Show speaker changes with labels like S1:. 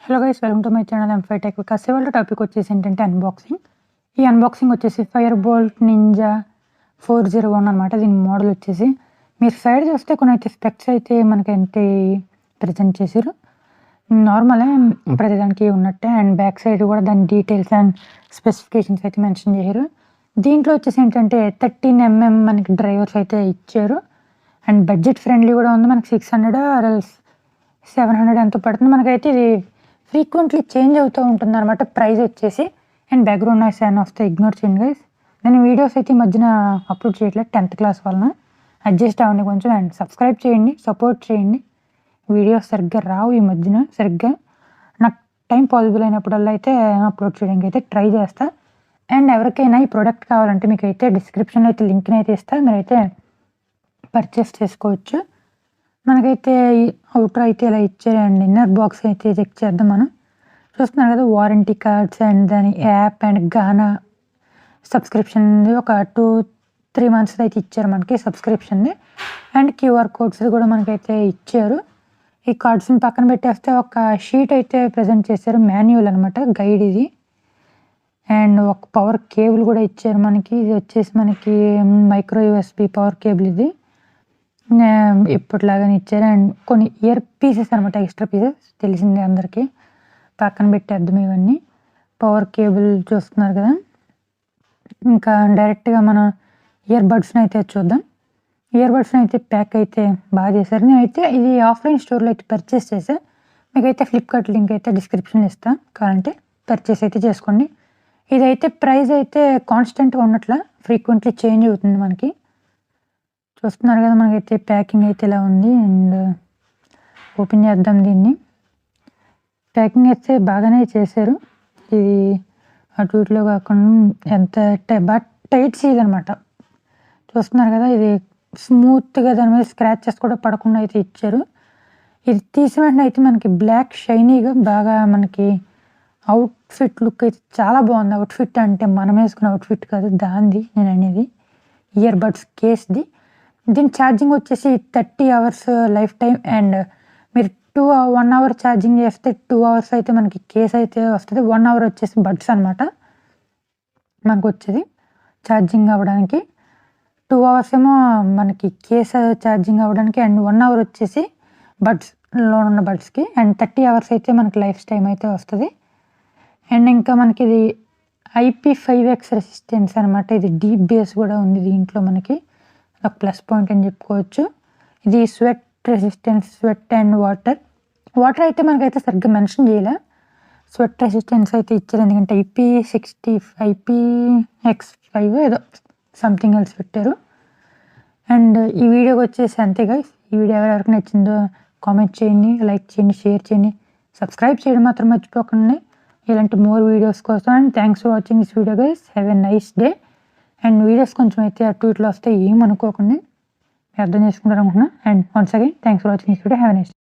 S1: Hello guys, welcome to my channel. I'm five tech. ఇవాళ topic వచ్చేసి ఏంటంటే unboxing. ఈ అన్బాక్సింగ్ వచ్చేసి ఫైర్ బోల్ట్ నింజా 401 అనమాట. దీని మోడల్ వచ్చేసి మీరు సైడ్ చూస్తే కొన్ని అయితే స్పెక్స్ అయితే మనకైతే ప్రజెంట్ చేశారు. నార్మలే ప్రతిదానికి ఉన్నట్టే. అండ్ బ్యాక్ సైడ్ కూడా దాని డీటెయిల్స్ అండ్ స్పెసిఫికేషన్స్ అయితే మెన్షన్ చేశారు. దీంట్లో వచ్చేసి ఏంటంటే 13mm మనకి డ్రైవర్స్ అయితే ఇచ్చారు. అండ్ బడ్జెట్ ఫ్రెండ్లీ కూడా ఉంది. మనకి 600 ఆర్ఎల్స్ 700 ఎంత పడుతుంది. మనకైతే ఇది ఫ్రీక్వెంట్లీ చేంజ్ అవుతూ ఉంటుంది అనమాట ప్రైస్ వచ్చేసి. అండ్ బ్యాక్గ్రౌండ్ నాయిస్ అండ్ వస్తే ఇగ్నోర్ చేయండి గైస్. నేను వీడియోస్ అయితే ఈ మధ్యన అప్లోడ్ చేయట్లేదు 10th క్లాస్ వలన. అడ్జస్ట్ అవ్వండి కొంచెం. అండ్ సబ్స్క్రైబ్ చేయండి, సపోర్ట్ చేయండి. వీడియోస్ సరిగ్గా రావు ఈ మధ్యన. సరిగ్గా నాకు టైం పాసిబుల్ అయినప్పుడల్లా అయితే అప్లోడ్ చేయడానికి అయితే ట్రై చేస్తా. అండ్ ఎవరికైనా ఈ ప్రోడక్ట్ కావాలంటే మీకు అయితే డిస్క్రిప్షన్లో అయితే లింక్ని అయితే ఇస్తా, మీరైతే పర్చేస్ చేసుకోవచ్చు. మనకైతే అవుటర్ అయితే ఇలా ఇచ్చారు. అండ్ ఇన్నర్ బాక్స్ అయితే చెక్ చేద్దాం. మనం చూస్తున్నారు కదా, వారంటీ కార్డ్స్ అండ్ దాని యాప్ అండ్ గానా సబ్స్క్రిప్షన్ ఒక 2-3 months అయితే ఇచ్చారు మనకి సబ్స్క్రిప్షన్ది. అండ్ QR కోడ్స్ కూడా మనకైతే ఇచ్చారు. ఈ కార్డ్స్ని పక్కన పెట్టేస్తే ఒక షీట్ అయితే ప్రజెంట్ చేశారు, మాన్యువల్ అనమాట, గైడ్ ఇది. అండ్ ఒక పవర్ కేబుల్ కూడా ఇచ్చారు మనకి. ఇది వచ్చేసి మనకి మైక్రో USB పవర్ కేబుల్ ఇది ఇప్పటిలాగానే ఇచ్చారు. అండ్ కొన్ని ఇయర్ పీసెస్ అనమాట, ఎక్స్ట్రా పీసెస్ తెలిసిందే అందరికీ. పక్కన పెట్టేద్దాం ఇవన్నీ. పవర్ కేబుల్ చూస్తున్నారు కదా. ఇంకా డైరెక్ట్గా మన ఇయర్ బడ్స్ని అయితే చూద్దాం. ఇయర్ బడ్స్ని అయితే ప్యాక్ అయితే బాగా చేశారు. నేనైతే ఇది ఆఫ్లైన్ స్టోర్లో అయితే పర్చేస్ చేశాను. మీకైతే ఫ్లిప్కార్ట్ లింక్ అయితే డిస్క్రిప్షన్లో ఇస్తాను, కావాలంటే పర్చేస్ అయితే చేసుకోండి. ఇదైతే ప్రైస్ అయితే కాన్స్టెంట్గా ఉన్నట్ల ఫ్రీక్వెంట్లీ చేంజ్ అవుతుంది మనకి. చూస్తున్నారు కదా, మనకైతే ప్యాకింగ్ అయితే ఇలా ఉంది. అండ్ ఓపెన్ చేద్దాం దీన్ని. ప్యాకింగ్ అయితే బాగానే చేశారు. ఇది అటు ఇటులో కాకుండా ఎంత బాగా టైట్ సీల్ అనమాట. చూస్తున్నారు కదా, ఇది స్మూత్గా దాని మీద స్క్రాచెస్ కూడా పడకుండా అయితే ఇచ్చారు. ఇది తీసిన వెంటనే అయితే మనకి బ్లాక్ షైనీగా బాగా మనకి అవుట్ఫిట్ లుక్ అయితే చాలా బాగుంది. అవుట్ఫిట్ అంటే మనం వేసుకున్న అవుట్ఫిట్ కాదు, దానిది నేను అనేది. ఇయర్ బడ్స్ కేస్ది. దీని ఛార్జింగ్ వచ్చేసి 30 hours లైఫ్ టైం. అండ్ మీరు 1 hour ఛార్జింగ్ చేస్తే 2 hours అయితే మనకి కేస్ అయితే వస్తుంది. 1 hour వచ్చేసి బడ్స్ అనమాట మనకు వచ్చేది ఛార్జింగ్ అవ్వడానికి. 2 hours ఏమో మనకి కేస్ ఛార్జింగ్ అవ్వడానికి. అండ్ 1 hour వచ్చేసి బడ్స్లో ఉన్న బడ్స్కి. అండ్ 30 hours అయితే మనకి లైఫ్ టైం అయితే వస్తుంది. అండ్ ఇంకా మనకి ఇది IP5X రెసిస్టెన్స్ అనమాట. ఇది డీప్ బేస్ కూడా ఉంది దీంట్లో మనకి, ఒక ప్లస్ పాయింట్ అని చెప్పుకోవచ్చు. ఇది sweat resistance, sweat and water అయితే మనకైతే సరిగ్గా మెన్షన్ చేయలే. స్వెట్ రెసిస్టెన్స్ అయితే ఇచ్చారు, ఎందుకంటే IP5 ఏదో సంథింగ్ ఎల్స్ పెట్టారు. అండ్ ఈ వీడియోకి వచ్చేసి అంతే గైస్. ఈ వీడియో ఎవరికి నచ్చిందో కామెంట్ చేయండి, లైక్ చేయండి, షేర్ చేయండి, సబ్స్క్రైబ్ చేయడం మాత్రం మర్చిపోకండి ఇలాంటి మోర్ వీడియోస్ కోసం. And thanks for watching this video guys. Have a nice day. And videos కొంచెం అయితే అటు ఇట్లా వస్తే ఏమనుకోకండి, అర్థం చేసుకుంటారు అనుకున్నా. And once again thanks for watching this video. Have a nice day.